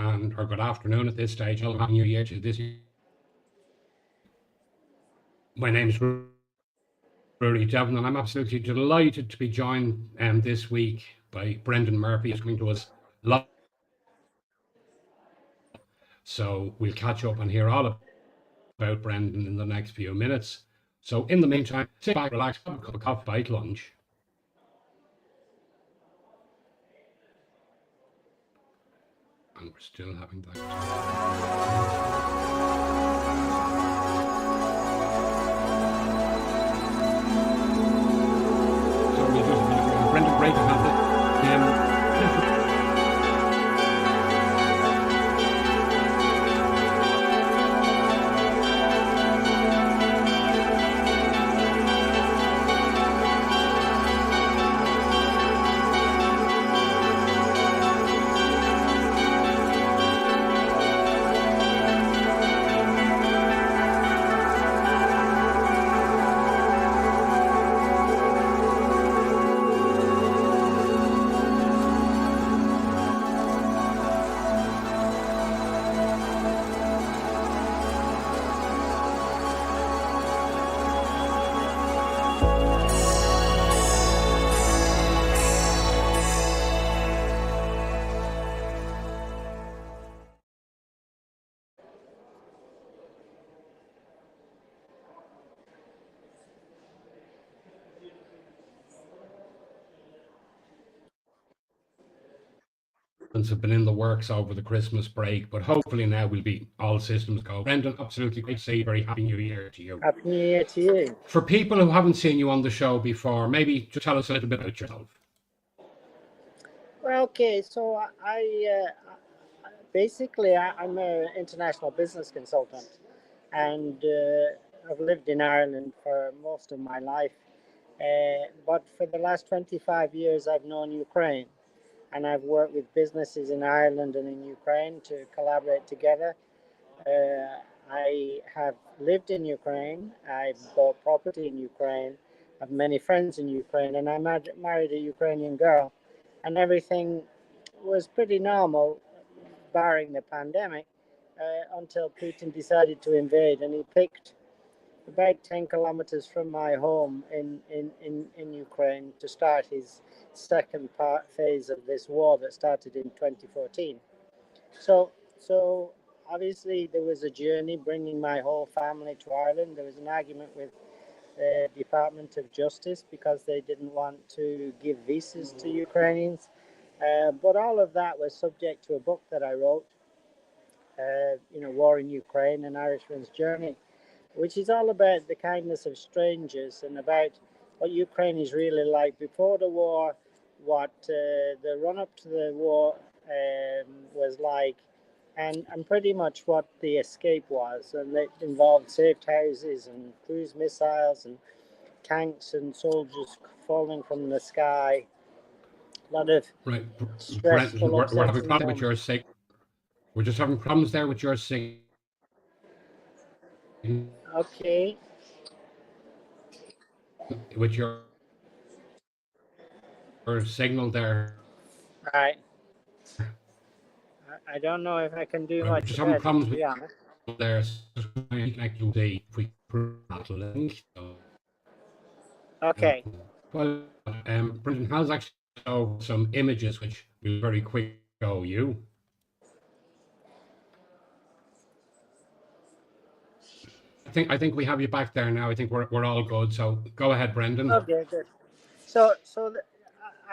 and or good afternoon at this stage. Happy New Year to this. My name is Rudy Devon, and I'm absolutely delighted to be joined this week by Brendan Murphy, who's coming to us live. So we'll catch up and hear all about Brendan in the next few minutes. So in the meantime, sit back, relax, have a cup of coffee, bite lunch. And we're still having that. Brendan, great to have it. Have been in the works over the Christmas break, but hopefully now we'll be all systems go. Brendan, absolutely great to see you. Very happy New Year to you. Happy New Year to you. For people who haven't seen you on the show before, maybe just tell us a little bit about yourself. Well, okay, so basically I'm an international business consultant, and I've lived in Ireland for most of my life. But for the last 25 years, I've known Ukraine, and I've worked with businesses in Ireland and in Ukraine to collaborate together. I have lived in Ukraine. I bought property in Ukraine. I have many friends in Ukraine, and I married a Ukrainian girl, and everything was pretty normal, barring the pandemic, until Putin decided to invade, and he picked about 10 kilometers from my home in Ukraine to start his second phase of this war that started in 2014. So obviously there was a journey bringing my whole family to Ireland. There was an argument with the Department of Justice because they didn't want to give visas to Ukrainians. But all of that was subject to a book that I wrote, War in Ukraine, An Irishman's Journey, which is all about the kindness of strangers and about what Ukraine is really like before the war, what the run-up to the war was like, and pretty much what the escape was. And it involved safe houses and cruise missiles and tanks and soldiers falling from the sky. A lot of stressful, we're having problems moments. with your signal. We're just having problems there with your signal. Okay. With your signal there. Right. I don't know if I can do much just having better, problems to with be honest. there. Connect you see if we that link. Okay. Well, Brendan has actually showed some images which will very quick show you. I think we have you back there now. I think we're all good. So go ahead, Brendan. Okay, good.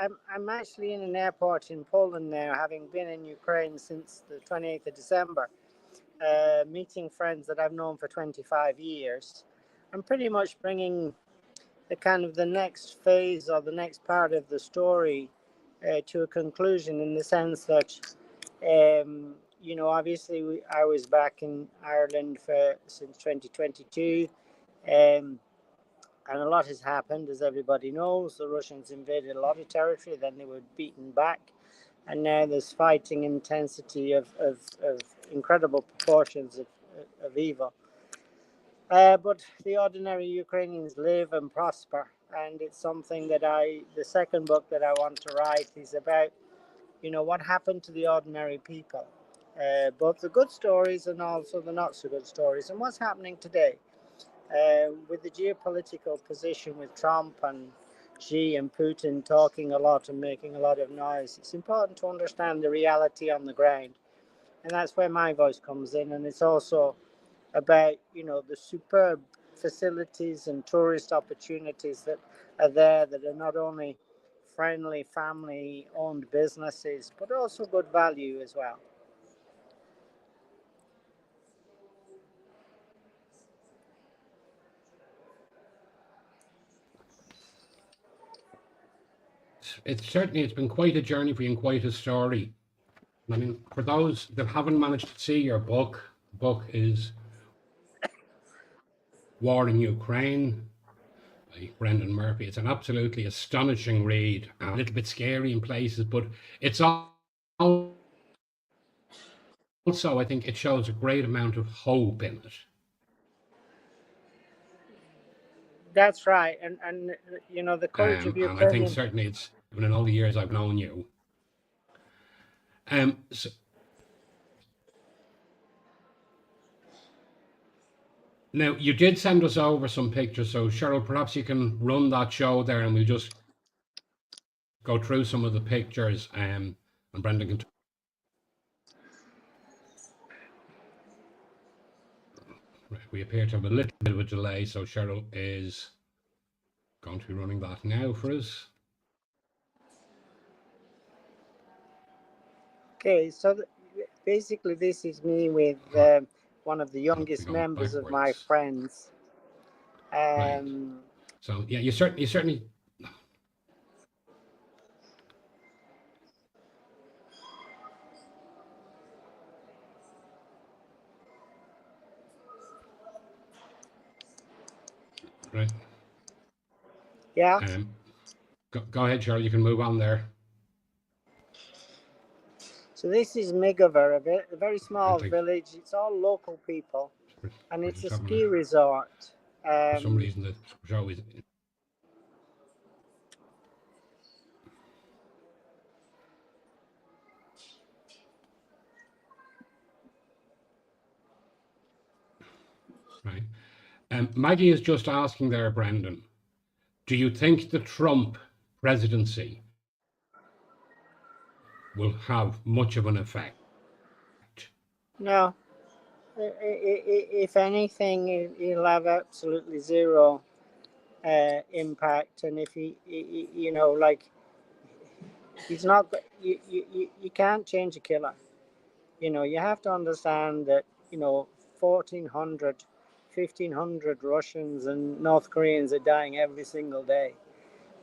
I'm actually in an airport in Poland now, having been in Ukraine since the 28th of December, meeting friends that I've known for 25 years. I'm pretty much bringing the next phase or the next part of the story to a conclusion, in the sense that, obviously I was back in Ireland since 2022. And a lot has happened, as everybody knows. The Russians invaded a lot of territory, then they were beaten back. And now there's fighting intensity of incredible proportions of evil. But the ordinary Ukrainians live and prosper. And it's something that the second book that I want to write is about, what happened to the ordinary people. both the good stories and also the not so good stories. And what's happening today with the geopolitical position with Trump and Xi and Putin talking a lot and making a lot of noise, it's important to understand the reality on the ground. And that's where my voice comes in. And it's also about, the superb facilities and tourist opportunities that are there, that are not only friendly family owned businesses but also good value as well. It's been quite a journey for you and quite a story. I mean, for those that haven't managed to see your book, the book is War in Ukraine by Brendan Murphy. It's an absolutely astonishing read, a little bit scary in places, but it's also, I think, it shows a great amount of hope in it. That's right. And the courage of And I think Ukrainian. certainly it's been in all the years I've known you. So, now, you did send us over some pictures, so Cheryl, perhaps you can run that show there and we'll just go through some of the pictures, and Brendan can. We appear to have a little bit of a delay, so Cheryl is going to be running that now for us. Okay, so basically this is me with one of the youngest members of my Backwards. friends. Right. So yeah, you certainly. Right. Yeah. Go ahead, Cheryl. You can move on there. So this is Migover, a very small Like, village. It's all local people, and we're it's just a having ski resort. for some reason the show is. Right. Maggie is just asking there, Brendan, do you think the Trump presidency will have much of an effect? No, if anything, he'll have absolutely zero impact. And if like, he's not. You can't change a killer. You have to understand that 1,400, 1,500 Russians and North Koreans are dying every single day.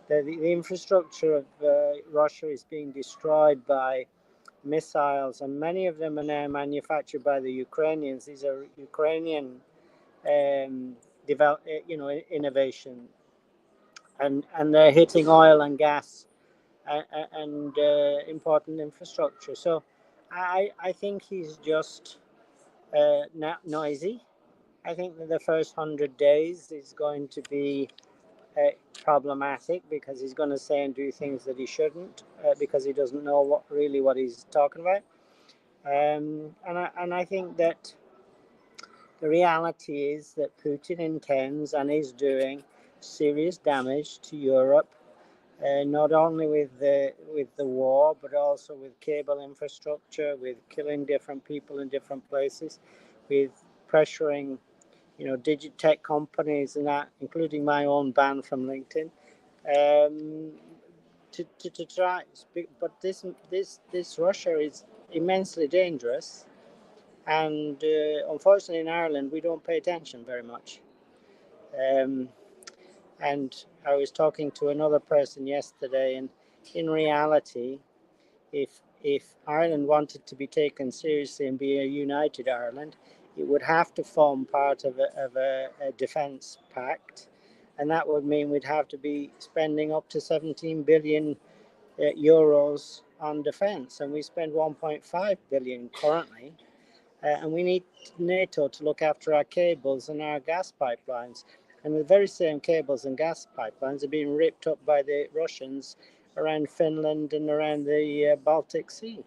The infrastructure of Russia is being destroyed by missiles, and many of them are now manufactured by the Ukrainians. These are Ukrainian innovation, and they're hitting oil and gas and important infrastructure. So I think he's just noisy. I think that the first 100 days is going to be problematic because he's going to say and do things that he shouldn't because he doesn't know what he's talking about. And I think that the reality is that Putin intends and is doing serious damage to Europe, not only with the war, but also with cable infrastructure, with killing different people in different places, with pressuring, digitech companies and that, including my own ban from LinkedIn, um, to try. But this Russia is immensely dangerous, and unfortunately in Ireland we don't pay attention very much. Um, and I was talking to another person yesterday, and in reality, if Ireland wanted to be taken seriously and be a united Ireland, it would have to form part of a defence pact, and that would mean we'd have to be spending up to 17 billion euros on defence, and we spend 1.5 billion currently. And we need NATO to look after our cables and our gas pipelines. And the very same cables and gas pipelines are being ripped up by the Russians around Finland and around the Baltic Sea.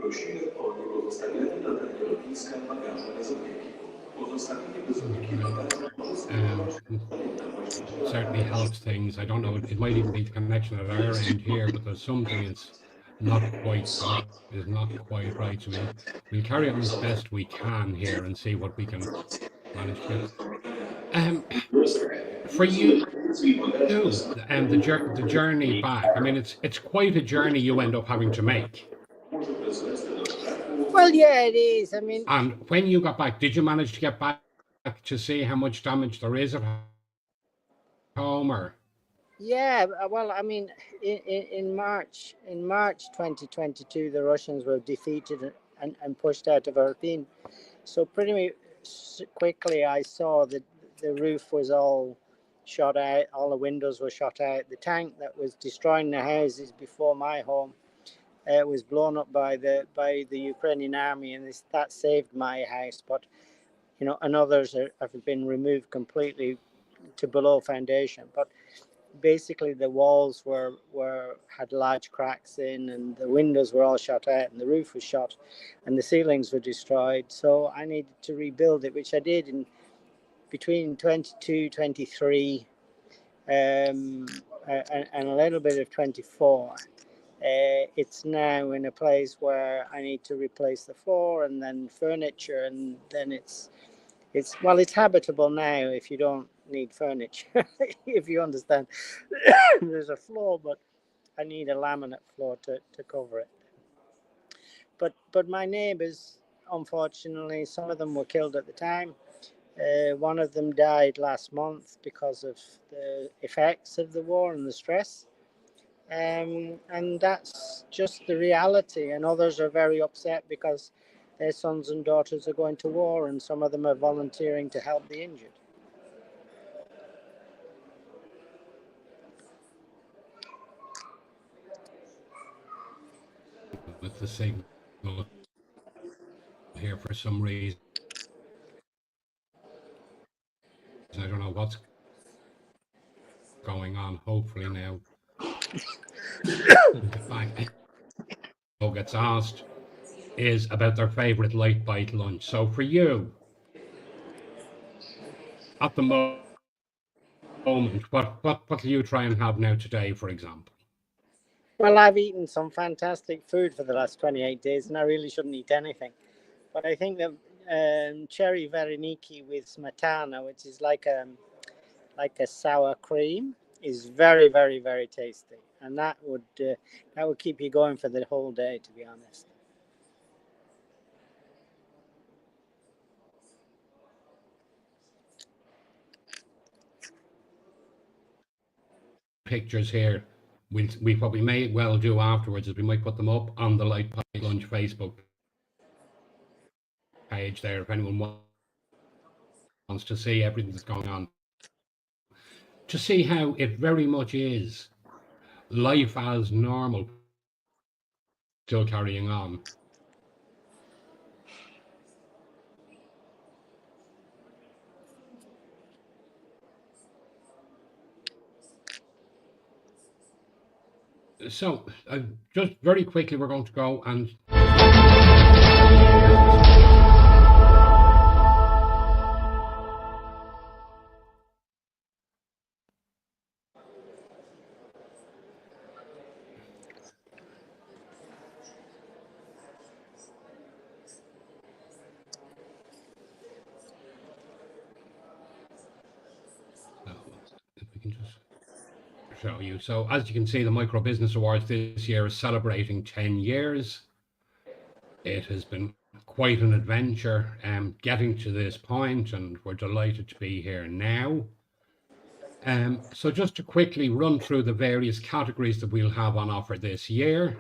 Prosimy o pozostawienie do tego lotniska bagażu bez opieki. Pozostawienie bez opieki bagażu Um, certainly helps things. I don't know, it might even be the connection at our end here, but there's something is not quite is not quite right. So we'll carry on as best we can here and see what we can manage to get. Um, for you, the journey back. I mean, it's quite a journey you end up having to make. Well, yeah, it is. I mean, And when you got back, did you manage to get back to see how much damage there is at home, or? yeah. Well, I mean, in March 2022, the Russians were defeated and pushed out of Irpin. So pretty quickly, I saw that the roof was all shot out, all the windows were shot out. The tank that was destroying the houses before my home was blown up by the Ukrainian army, and that saved my house. But and others have been removed completely to below foundation. But basically, the walls had large cracks in, and the windows were all shot out, and the roof was shot, and the ceilings were destroyed. So I needed to rebuild it, which I did in between 22, 23, and a little bit of 24. It's now in a place where I need to replace the floor and then furniture, and then it's habitable now if you don't need furniture. If you understand, there's a floor, but I need a laminate floor to cover it. But my neighbours, unfortunately, some of them were killed at the time. One of them died last month because of the effects of the war and the stress. And that's just the reality. And others are very upset because their sons and daughters are going to war, and some of them are volunteering to help the injured. With the signal here for some reason. I don't know what's going on. Hopefully now we'll get back. Who gets asked is about their favourite late bite lunch. So for you, at the moment, what do you try and have now today, for example? Well, I've eaten some fantastic food for the last 28 days, and I really shouldn't eat anything. But I think that cherry vareniki with smetana, which is like a sour cream, is very, very, very tasty, and that would keep you going for the whole day, to be honest. Pictures here. What we may well do afterwards is we might put them up on the Lite Lunch Facebook page there if anyone wants to see everything that's going on. To see how it very much is life as normal, still carrying on. So, just very quickly, we're going to go and if we can just show you. So, as you can see, the Micro Business Awards this year is celebrating 10 years. It has been quite an adventure getting to this point, and we're delighted to be here now. So just to quickly run through the various categories that we'll have on offer this year.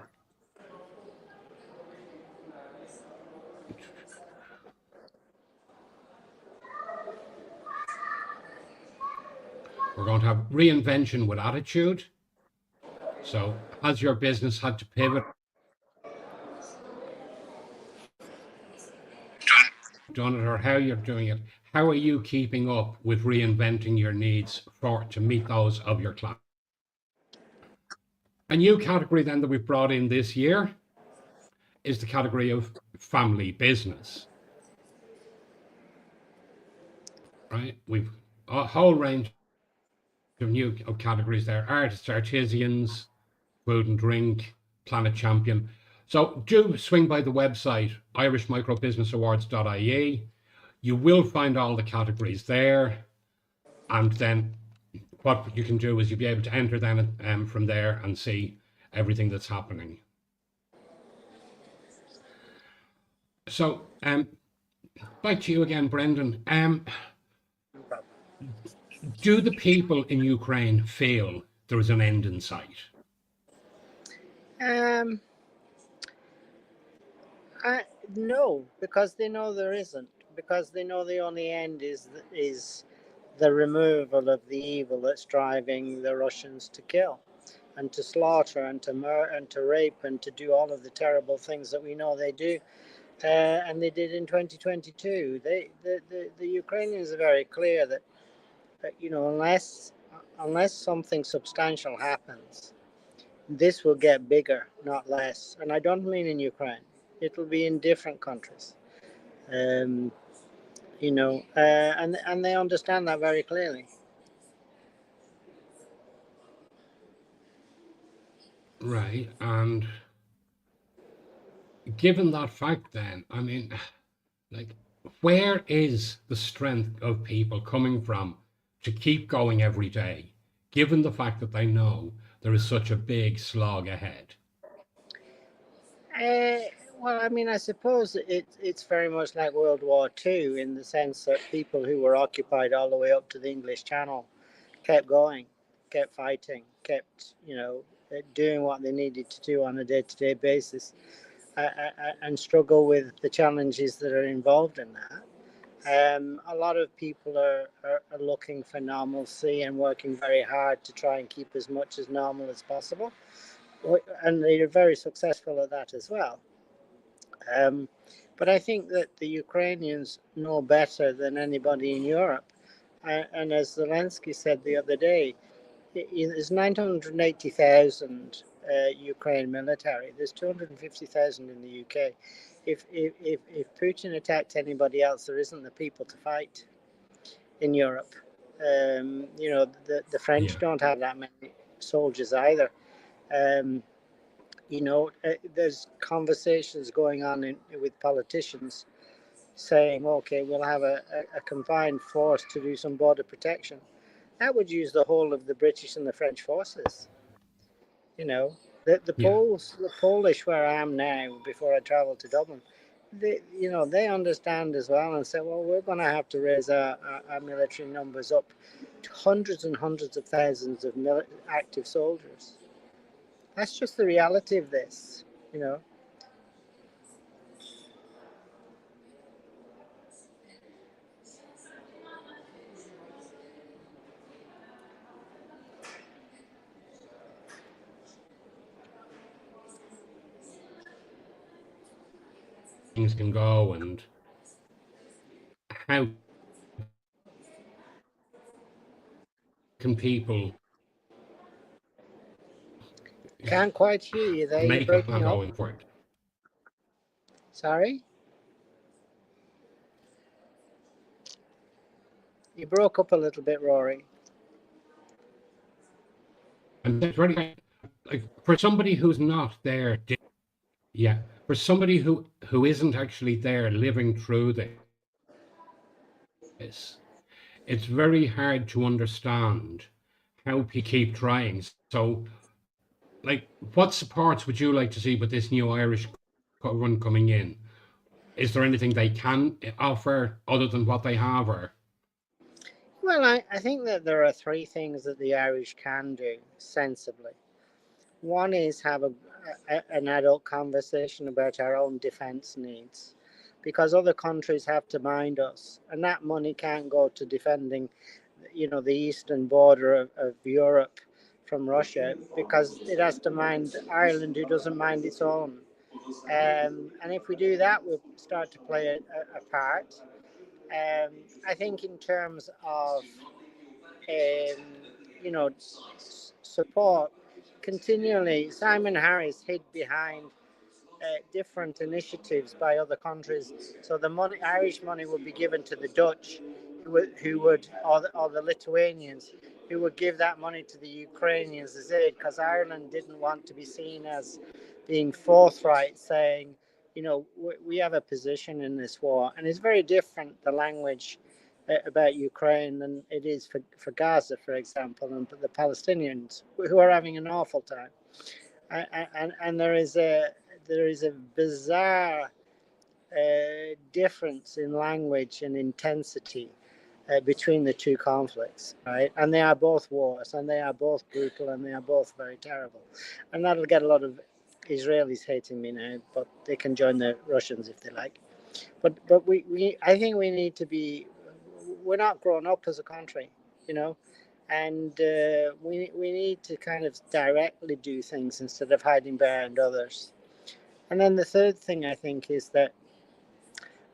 We're going to have reinvention with attitude. So has your business had to pivot? Done it, or how you're doing it? How are you keeping up with reinventing your needs to meet those of your clients? A new category then that we've brought in this year is the category of family business, right? We've a whole range of new categories there: artists, artisans, food and drink, Planet Champion. So do swing by the website irishmicrobusinessawards.ie. You will find all the categories there, and then what you can do is you'll be able to enter them from there and see everything that's happening. So back to you again, Brendan. Do the people in Ukraine feel there is an end in sight? No, because they know there isn't. Because they know the only end is the removal of the evil that's driving the Russians to kill, and to slaughter, and to and to rape, and to do all of the terrible things that we know they do. And they did in 2022. The Ukrainians are very clear that unless something substantial happens, this will get bigger, not less. And I don't mean in Ukraine. It'll be in different countries. And they understand that very clearly. Right. And given that fact, then, I mean, like, where is the strength of people coming from to keep going every day, given the fact that they know there is such a big slog ahead? Well, I mean, I suppose it's very much like World War II in the sense that people who were occupied all the way up to the English Channel kept going, kept fighting, kept, doing what they needed to do on a day-to-day basis, and struggle with the challenges that are involved in that. A lot of people are looking for normalcy and working very hard to try and keep as much as normal as possible. And they are very successful at that as well. But I think that the Ukrainians know better than anybody in Europe. And as Zelensky said the other day, there's 980,000 Ukraine military. There's 250,000 in the UK. If Putin attacked anybody else, there isn't the people to fight in Europe. The French don't have that many soldiers either. There's conversations going on with politicians saying, okay, we'll have a combined force to do some border protection. That would use the whole of the British and the French forces. The Polish where I am now, before I travel to Dublin, they understand as well and say, well, we're going to have to raise our military numbers up to hundreds and hundreds of thousands of active soldiers. That's just the reality of this. Things can go, and how can people Can't quite hear you there. You're make a breaking plan up. going forward? Sorry? You broke up a little bit, Rory. And it's very like for somebody who's not there, for somebody who isn't actually there living through this, it's very hard to understand how people keep trying. So, like, what supports would you like to see with this new Irish run coming in? Is there anything they can offer other than what they have, or? Well, I think that there are three things that the Irish can do sensibly. One is have an adult conversation about our own defence needs, because other countries have to mind us, and that money can't go to defending, the eastern border of Europe from Russia, because it has to mind Ireland, who doesn't mind its own. And if we do that, we'll start to play a part. I think in terms of support, continually Simon Harris hid behind different initiatives by other countries. So the money, Irish money, would be given to the Dutch, or the Lithuanians, who would give that money to the Ukrainians as aid, because Ireland didn't want to be seen as being forthright, saying, we have a position in this war, and it's very different, the language about Ukraine, than it is for Gaza, for example, and for the Palestinians, who are having an awful time. And there is a bizarre difference in language and intensity between the two conflicts, right? And they are both wars, and they are both brutal, and they are both very terrible. And that'll get a lot of Israelis hating me now, but they can join the Russians if they like. But I think we need to be. We're not grown up as a country, and we need to kind of directly do things instead of hiding behind others. And then the third thing, I think, is that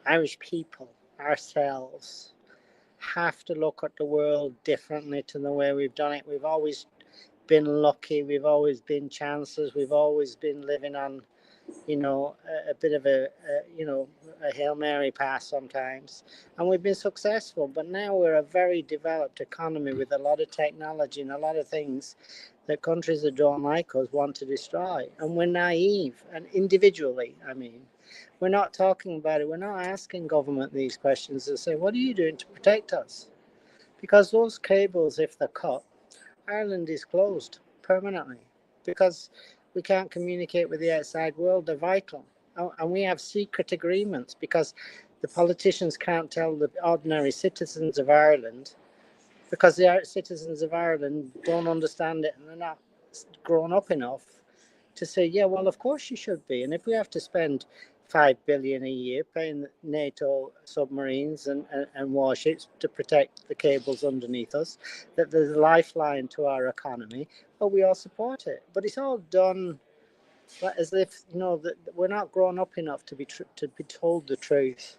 Irish people ourselves have to look at the world differently to the way we've done it. We've always been lucky. We've always been chancers. We've always been living on, a bit of a Hail Mary pass sometimes. And we've been successful. But now we're a very developed economy with a lot of technology and a lot of things that countries that don't like us want to destroy. And we're naive, and individually, we're not talking about it. We're not asking government these questions and say, what are you doing to protect us? Because those cables, if they're cut, Ireland is closed permanently, because we can't communicate with the outside world. They're vital. And we have secret agreements because the politicians can't tell the ordinary citizens of Ireland, because the citizens of Ireland don't understand it, and they're not grown up enough to say, yeah, well, of course you should be. And if we have to spend $5 billion a year paying NATO submarines and warships to protect the cables underneath us, that there's a lifeline to our economy, well, we all support it. But it's all done as if, that we're not grown up enough to be told the truth,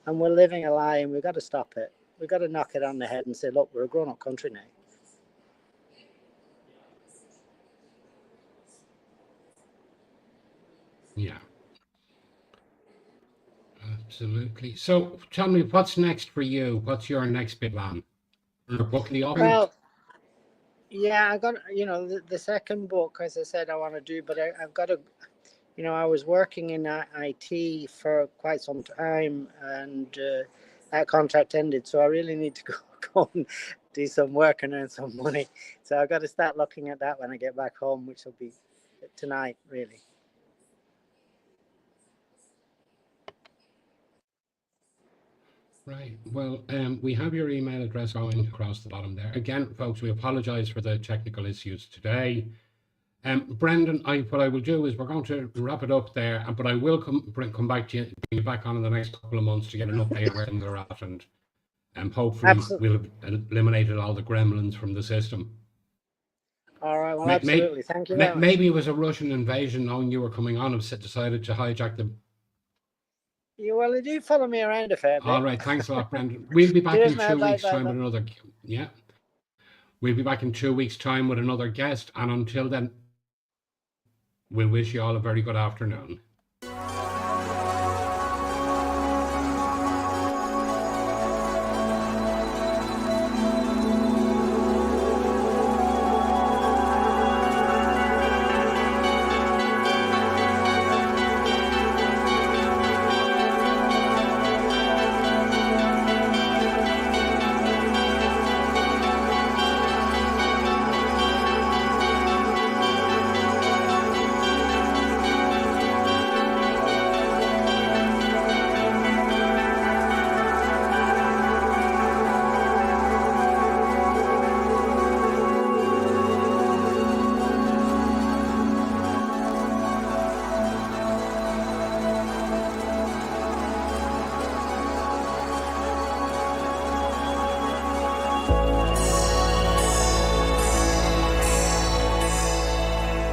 and we're living a lie, and we've got to stop it. We've got to knock it on the head and say, look, we're a grown-up country now. Yeah. Absolutely. So tell me, what's next for you? What's your next big plan? Your book in the oven? Well, yeah, I got, the second book, as I said, I want to do, but I've got to, I was working in IT for quite some time, and that contract ended. So I really need to go and do some work and earn some money. So I've got to start looking at that when I get back home, which will be tonight, really. Right. Well, we have your email address going across the bottom there. Again, folks, we apologize for the technical issues today. Brendan, what I will do is we're going to wrap it up there, but I will come back to you, bring you back on in the next couple of months to get an update where things are at, and hopefully we'll have eliminated all the gremlins from the system. All right. Well, absolutely. Thank you very much. Maybe it was a Russian invasion, knowing you were coming on, and decided to hijack them. Yeah, well, they do follow me around a fair bit. All right. Thanks a lot, Brendan. We'll be back in 2 weeks' time with another. Yeah. We'll be back in 2 weeks' time with another guest, and until then, we'll wish you all a very good afternoon.